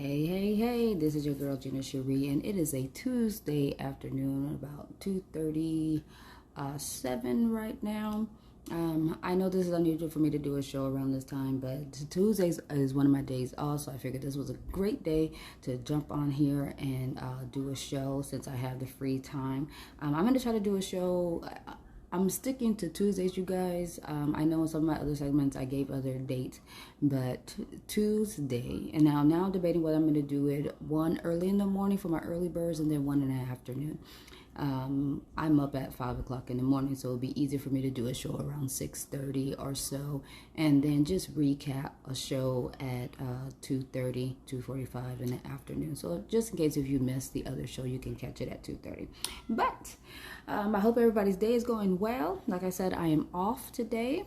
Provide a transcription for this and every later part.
Hey, this is your girl Gina Cherie, and it is a Tuesday afternoon, about 2:37 right now. I know this is unusual for me to do a show around this time, but Tuesdays is one of my days off, so I figured this was a great day to jump on here and do a show since I have the free time. I'm going to try to do a show. I'm sticking to Tuesdays, you guys. I know in some of my other segments I gave other dates, but Tuesday. And now I'm debating whether I'm going to do it one early in the morning for my early birds and then one in the afternoon. I'm up at 5 o'clock in the morning, so it'll be easier for me to do a show around 6:30 or so, and then just recap a show at 2:30, 2:45 in the afternoon. So just in case if you missed the other show, you can catch it at 2:30. But I hope everybody's day is going well. Like I said, I am off today.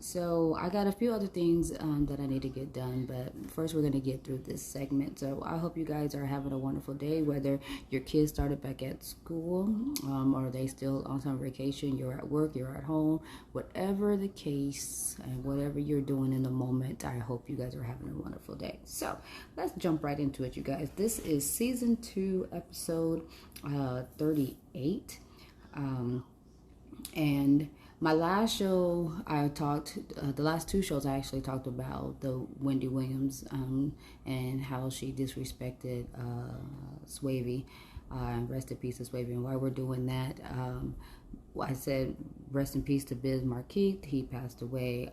So I got a few other things that I need to get done, but first we're going to get through this segment. So I hope you guys are having a wonderful day, whether your kids started back at school or they still on summer vacation, you're at work, you're at home, whatever the case and whatever you're doing in the moment, I hope you guys are having a wonderful day. So let's jump right into it, you guys. This is season 2, episode 38. And my last show, the last 2 shows I actually talked about the Wendy Williams and how she disrespected Swavy. Rest in peace to Swavy. And while we're doing that, I said rest in peace to Biz Marquis. He passed away,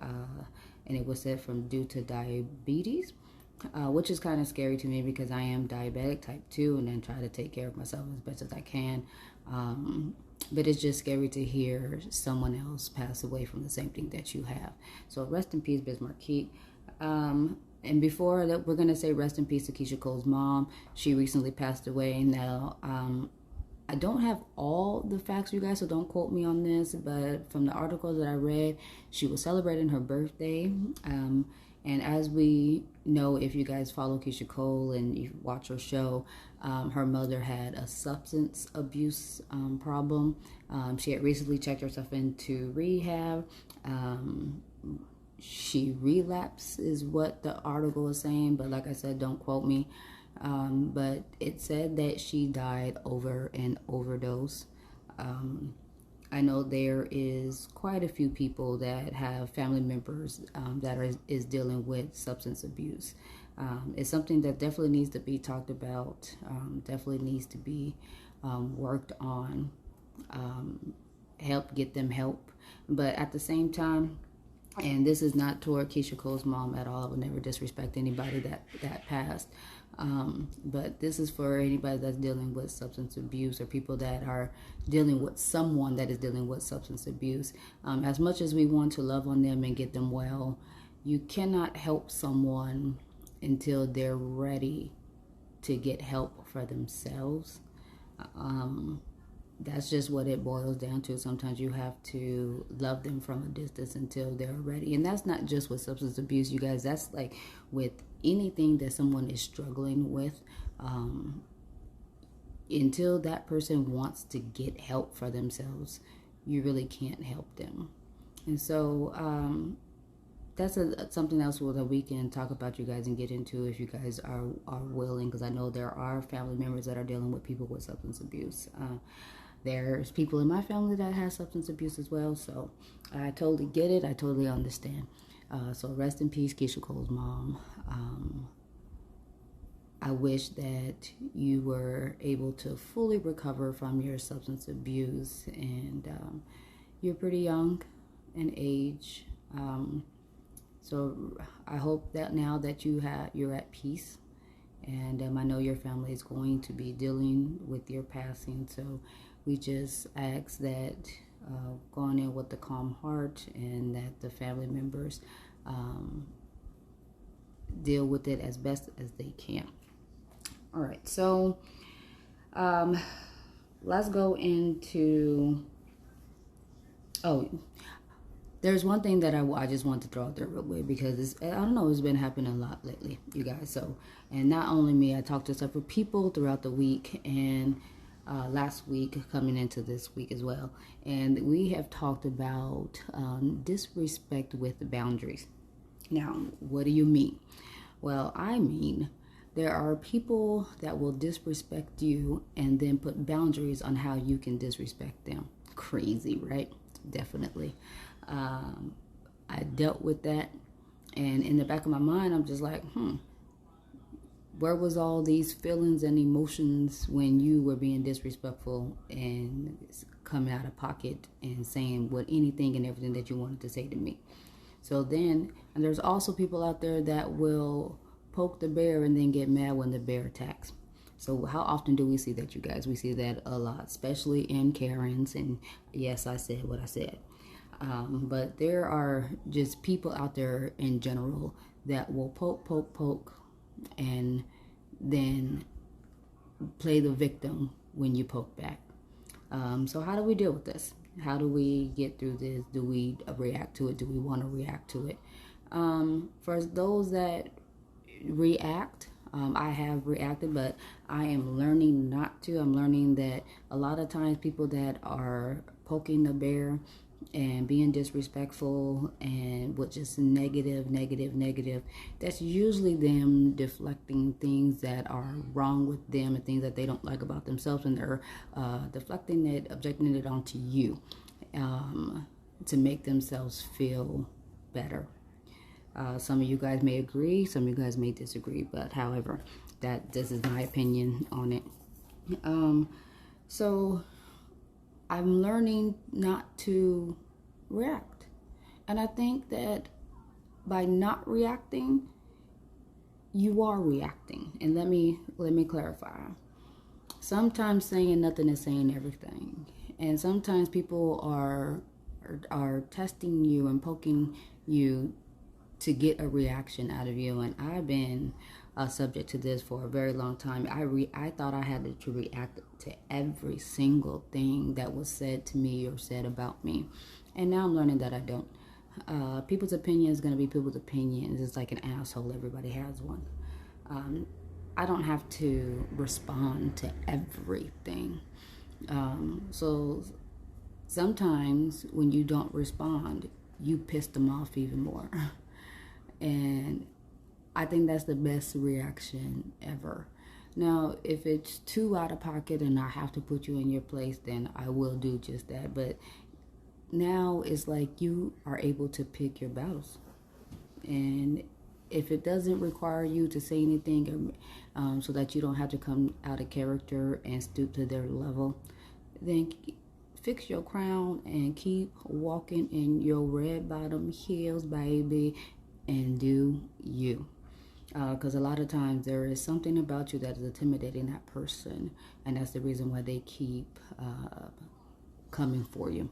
and it was said from due to diabetes. Which is kind of scary to me because I am diabetic type 2 and then try to take care of myself as best as I can. But it's just scary to hear someone else pass away from the same thing that you have. So rest in peace, Biz Marquis. And before that, we're going to say rest in peace to Keisha Cole's mom. She recently passed away. Now, I don't have all the facts, you guys, so don't quote me on this. But from the articles that I read, she was celebrating her birthday. And as we know, if you guys follow Keisha Cole and you watch her show, her mother had a substance abuse problem. She had recently checked herself into rehab. She relapsed is what the article is saying, but like I said, don't quote me. But it said that she died over an overdose. I know there is quite a few people that have family members that is dealing with substance abuse. It's something that definitely needs to be talked about, definitely needs to be worked on, get them help. But at the same time, and this is not toward Keisha Cole's mom at all. I would never disrespect anybody that passed. But this is for anybody that's dealing with substance abuse or people that are dealing with someone that is dealing with substance abuse. As much as we want to love on them and get them well, you cannot help someone until they're ready to get help for themselves. That's just what it boils down to. Sometimes you have to love them from a distance until they're ready. And that's not just with substance abuse, you guys. That's like with anything that someone is struggling with. Until that person wants to get help for themselves, you really can't help them. And so that's something else that we can talk about, you guys, and get into if you guys are willing, because I know there are family members that are dealing with people with substance abuse. There's people in my family that has substance abuse as well, so I totally get it. I totally understand. So rest in peace, Keisha Cole's mom. I wish that you were able to fully recover from your substance abuse, and you're pretty young in age. So I hope that now that you're at peace, and I know your family is going to be dealing with your passing. So we just ask that going in with a calm heart, and that the family members deal with it as best as they can. All right, so let's go into. There's one thing that I just want to throw out there real quick, because I don't know, it's been happening a lot lately, you guys. So, and not only me, I talked to several people throughout the week and last week coming into this week as well. And we have talked about disrespect with boundaries. Now, what do you mean? Well, I mean, there are people that will disrespect you and then put boundaries on how you can disrespect them. Crazy, right? Definitely. I dealt with that, and in the back of my mind, I'm just like, where was all these feelings and emotions when you were being disrespectful and coming out of pocket and saying what anything and everything that you wanted to say to me? So then, and there's also people out there that will poke the bear and then get mad when the bear attacks. So how often do we see that, you guys? We see that a lot, especially in Karens. And yes, I said what I said. But there are just people out there in general that will poke, and then play the victim when you poke back. So how do we deal with this? How do we get through this? Do we react to it? Do we want to react to it? For those that react, I have reacted, but I am learning not to. I'm learning that a lot of times people that are poking the bear and being disrespectful and with just negative, that's usually them deflecting things that are wrong with them and things that they don't like about themselves, and they're deflecting it, objecting it onto you to make themselves feel better. Some of you guys may agree, some of you guys may disagree, but however, this is my opinion on it. So I'm learning not to react. And I think that by not reacting, you are reacting. And let me clarify. Sometimes saying nothing is saying everything. And sometimes people are testing you and poking you to get a reaction out of you. And I've been subject to this for a very long time. I thought I had to react to every single thing that was said to me or said about me, and now I'm learning that I don't. People's opinion is going to be people's opinions. It's like an asshole. Everybody has one. I don't have to respond to everything. So sometimes when you don't respond, you piss them off even more. And I think that's the best reaction ever. Now, if it's too out of pocket and I have to put you in your place, then I will do just that. But now it's like you are able to pick your battles. And if it doesn't require you to say anything so that you don't have to come out of character and stoop to their level, then fix your crown and keep walking in your red bottom heels, baby, and do you. Because a lot of times there is something about you that is intimidating that person, and that's the reason why they keep coming for you,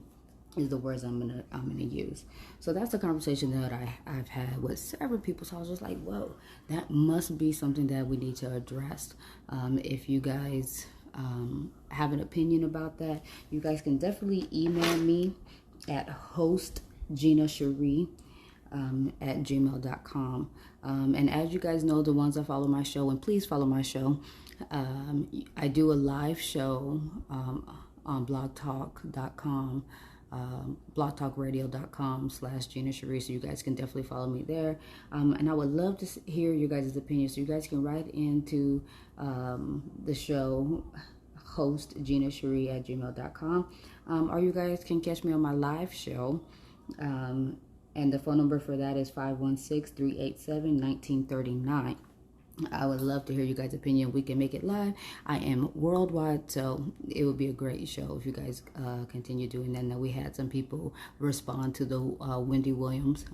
is the words I'm gonna use. So that's a conversation that I've had with several people. So I was just like, whoa, that must be something that we need to address. If you guys have an opinion about that, you guys can definitely email me at hostginacherie at gmail.com. And as you guys know, the ones that follow my show, and please follow my show, I do a live show on blogtalk.com, blogtalkradio.com/Gina Cherie. So you guys can definitely follow me there. And I would love to hear your guys' opinions. So you guys can write into the show, host Gina Cherie at gmail.com. Or you guys can catch me on my live show. And the phone number for that is 516-387-1939. I would love to hear you guys' opinion. We can make it live. I am worldwide, so it would be a great show if you guys continue doing that. Now, we had some people respond to the Wendy Williams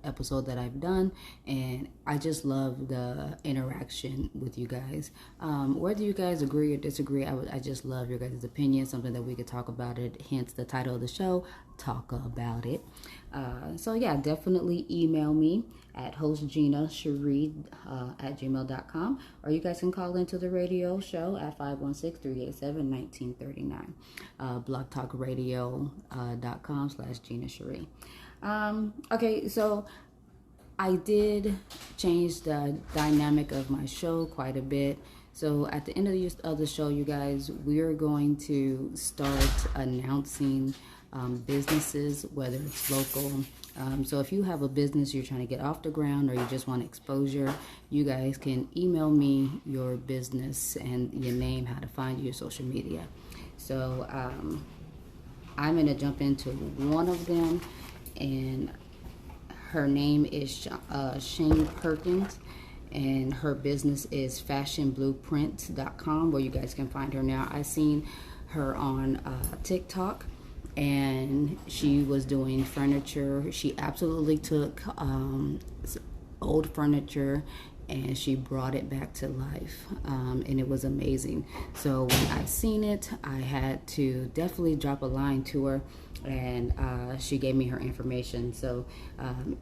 episode that I've done, and I just love the interaction with you guys. Whether you guys agree or disagree, I just love your guys' opinion, something that we could talk about it, hence the title of the show, Talk About It. So yeah, definitely email me at hostginacherie at gmail.com, or you guys can call into the radio show at 516-387-1939, blogtalkradio.com/Gina Cherie. Okay, so I did change the dynamic of my show quite a bit. So at the end of the show, you guys, we're going to start announcing businesses, whether it's local. So if you have a business you're trying to get off the ground or you just want exposure, you guys can email me your business and your name, how to find your social media. So I'm going to jump into one of them, and her name is Shane Perkins, and her business is fashionblueprint.com, where you guys can find her now. I seen her on TikTok, and she was doing furniture. She absolutely took old furniture and she brought it back to life, and it was amazing. So when I seen it, I had to definitely drop a line to her, and she gave me her information. So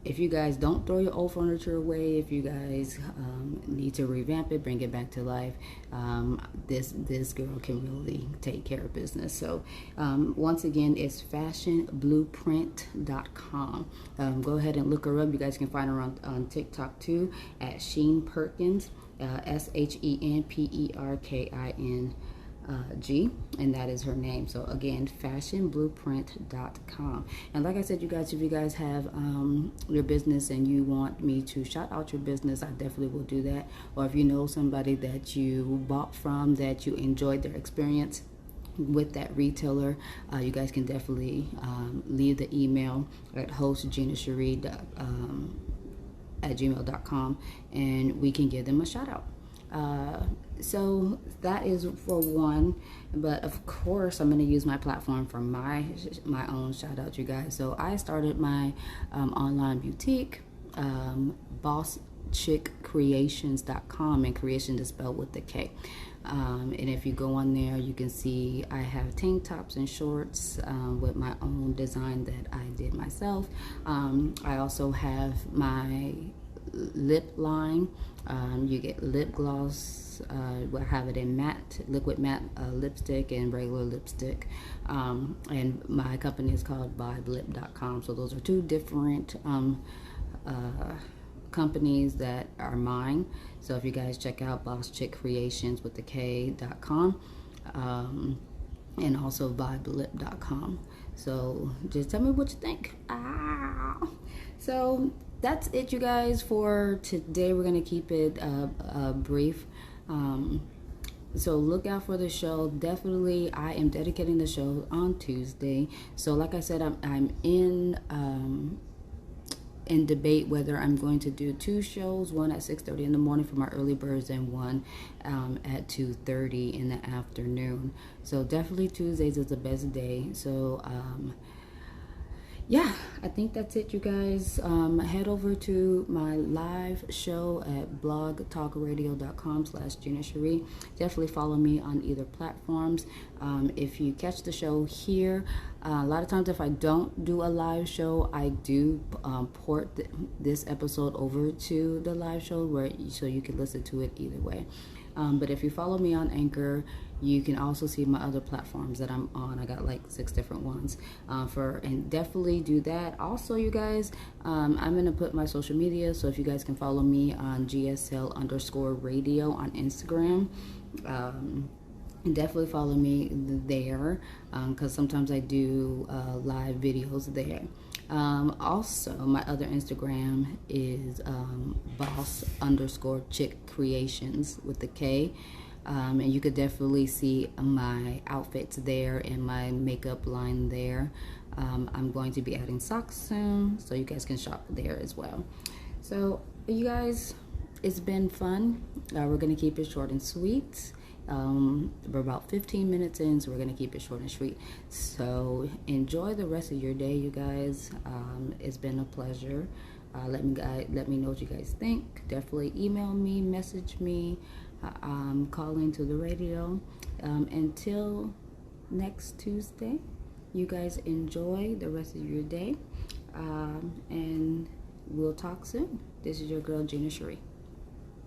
if you guys don't throw your old furniture away, if you guys need to revamp it, bring it back to life, this girl can really take care of business. So once again, it's fashionblueprint.com. Go ahead and look her up. You guys can find her on TikTok too at Sheen Perkins, ShenPerkins, and that is her name. So again, fashionblueprint.com. And like I said, you guys, if you guys have your business and you want me to shout out your business, I definitely will do that. Or if you know somebody that you bought from, that you enjoyed their experience with that retailer, you guys can definitely leave the email at hostginacherie@gmail.com, and we can give them a shout out. So that is for one, but of course I'm going to use my platform for my own shout out, you guys. So I started my online boutique, bosschickcreations.com, and creation is spelled with the K. And if you go on there, you can see I have tank tops and shorts with my own design that I did myself. I also have my lip line. You get lip gloss. I have it in matte, liquid matte lipstick and regular lipstick. And my company is called BuyBlip.com. So those are two different companies that are mine. So if you guys check out Boss Chick Creations with the K.com, and also BuyBlip.com. So just tell me what you think. So that's it, you guys, for today. We're gonna keep it brief. So look out for the show. Definitely, I am dedicating the show on Tuesday. So like I said, I'm in debate whether I'm going to do two shows, one at 6:30 in the morning for my early birds and one at 2:30 in the afternoon. So definitely Tuesdays is the best day. So yeah, I think that's it, you guys. Head over to my live show at blogtalkradio.com/GinaCherie. Definitely follow me on either platforms. If you catch the show here, a lot of times if I don't do a live show, I do port this episode over to the live show so you can listen to it either way. But if you follow me on Anchor, you can also see my other platforms that I'm on. I got like 6 different ones and definitely do that. Also, you guys, I'm going to put my social media, so if you guys can follow me on GSL_radio on Instagram, definitely follow me there, because sometimes I do live videos there. Also, my other Instagram is boss_chick_creations with the K. And you could definitely see my outfits there and my makeup line there. I'm going to be adding socks soon, so you guys can shop there as well. So you guys, it's been fun. We're going to keep it short and sweet. We're about 15 minutes in, so we're going to keep it short and sweet. So enjoy the rest of your day, you guys. It's been a pleasure. Let me know what you guys think. Definitely email me, message me, call into the radio. Until next Tuesday, you guys enjoy the rest of your day, and we'll talk soon. This is your girl, Gina Cherie.